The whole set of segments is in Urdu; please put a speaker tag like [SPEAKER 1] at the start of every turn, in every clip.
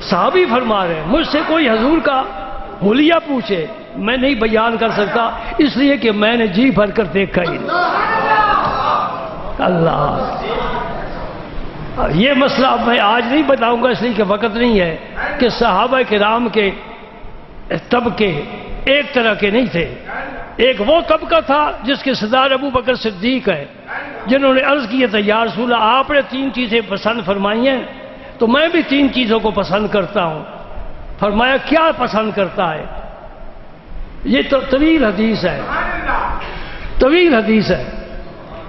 [SPEAKER 1] صحابی فرما رہے ہیں مجھ سے کوئی حضور کا حلیہ پوچھے میں نہیں بیان کر سکتا، اس لیے کہ میں نے جی بھر کر دیکھا ہی نہیں۔ اللہ، یہ مسئلہ اب میں آج نہیں بتاؤں گا اس لیے کہ وقت نہیں ہے، کہ صحابہ کرام کے طبقے ایک طرح کے نہیں تھے۔ ایک وہ طبقہ تھا جس کے صدر ابو بکر صدیق ہے، جنہوں نے عرض کیا تھا یا رسول اللہ آپ نے 3 چیزیں پسند فرمائی ہیں تو میں بھی 3 چیزوں کو پسند کرتا ہوں۔ فرمایا کیا پسند کرتا ہے؟ یہ تو طویل حدیث ہے، طویل حدیث ہے۔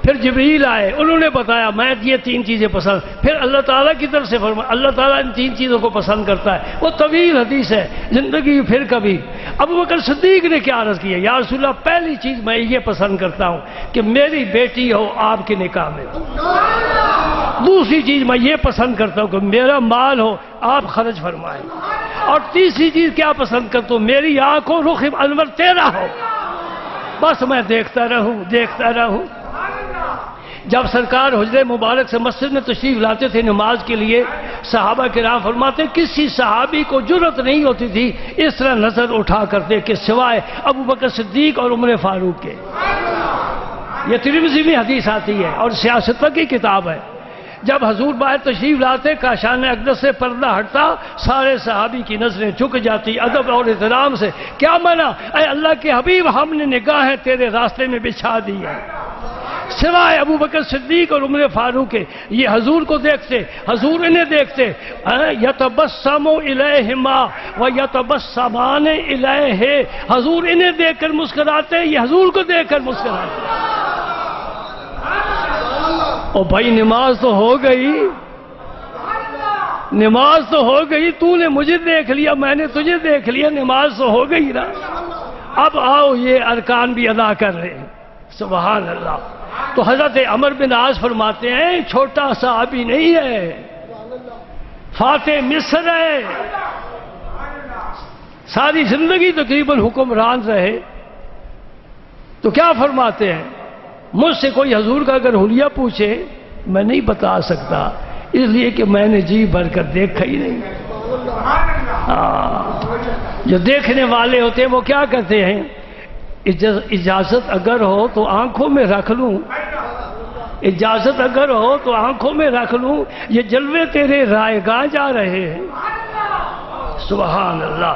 [SPEAKER 1] پھر جبریل آئے، انہوں نے بتایا میں یہ 3 چیزیں پسند، پھر اللہ تعالیٰ کی طرف سے فرمایا اللہ تعالیٰ ان 3 چیزوں کو پسند کرتا ہے۔ وہ طویل حدیث ہے، زندگی پھر کبھی۔ ابو بکر صدیق نے کیا عرض کیا؟ یا رسول اللہ پہلی چیز میں یہ پسند کرتا ہوں کہ میری بیٹی ہو آپ کے نکاح میں۔ دوسری چیز میں یہ پسند کرتا ہوں کہ میرا مال ہو آپ خرچ فرمائیں۔ اور تیسری چیز کیا پسند کرتا ہوں؟ میری آنکھوں رخ انور تیرا ہو، بس میں دیکھتا رہوں دیکھتا رہوں۔ جب سرکار حجرہ مبارک سے مسجد میں تشریف لاتے تھے نماز کے لیے، صحابہ کرام فرماتے کسی صحابی کو جرأت نہیں ہوتی تھی اس طرح نظر اٹھا کرتے کہ سوائے ابو بکر صدیق اور عمر فاروق کے۔ یہ ترمذی میں حدیث آتی ہے اور سیاست کی کتاب ہے۔ جب حضور باہر تشریف لاتے کاشان اقدس سے پردہ ہٹتا، سارے صحابی کی نظریں جھک جاتی ادب اور احترام سے۔ کیا منع؟ اے اللہ کے حبیب ہم نے نگاہیں تیرے راستے میں بچھا دی ہے، سوائے ابو بکر صدیق اور عمر فاروق کے۔ یہ حضور کو دیکھتے، حضور انہیں دیکھتے، یتبسم الیہما ویتبسمان الیہ، حضور انہیں دیکھ کر مسکراتے، یہ حضور کو دیکھ کر مسکراتے۔ او بھائی نماز تو ہو گئی، نماز تو ہو گئی، تو نے مجھے دیکھ لیا میں نے تجھے دیکھ لیا، نماز تو ہو گئی نا۔ اب آؤ یہ ارکان بھی ادا کر رہے ہیں، سبحان اللہ۔ تو حضرت عمر بن عاص فرماتے ہیں چھوٹا صحابی نہیں ہے، فاتح مصر ہے، ساری زندگی تقریباً حکمران رہے۔ تو کیا فرماتے ہیں؟ مجھ سے کوئی حضور کا اگر حلیہ پوچھے میں نہیں بتا سکتا، اس لیے کہ میں نے جی بھر کر دیکھا ہی نہیں۔ جو دیکھنے والے ہوتے ہیں وہ کیا کرتے ہیں؟ اجازت اگر ہو تو آنکھوں میں رکھ لوں، اجازت اگر ہو تو آنکھوں میں رکھ لوں، یہ جلوے تیرے رائے گاہ جا رہے ہیں، سبحان اللہ۔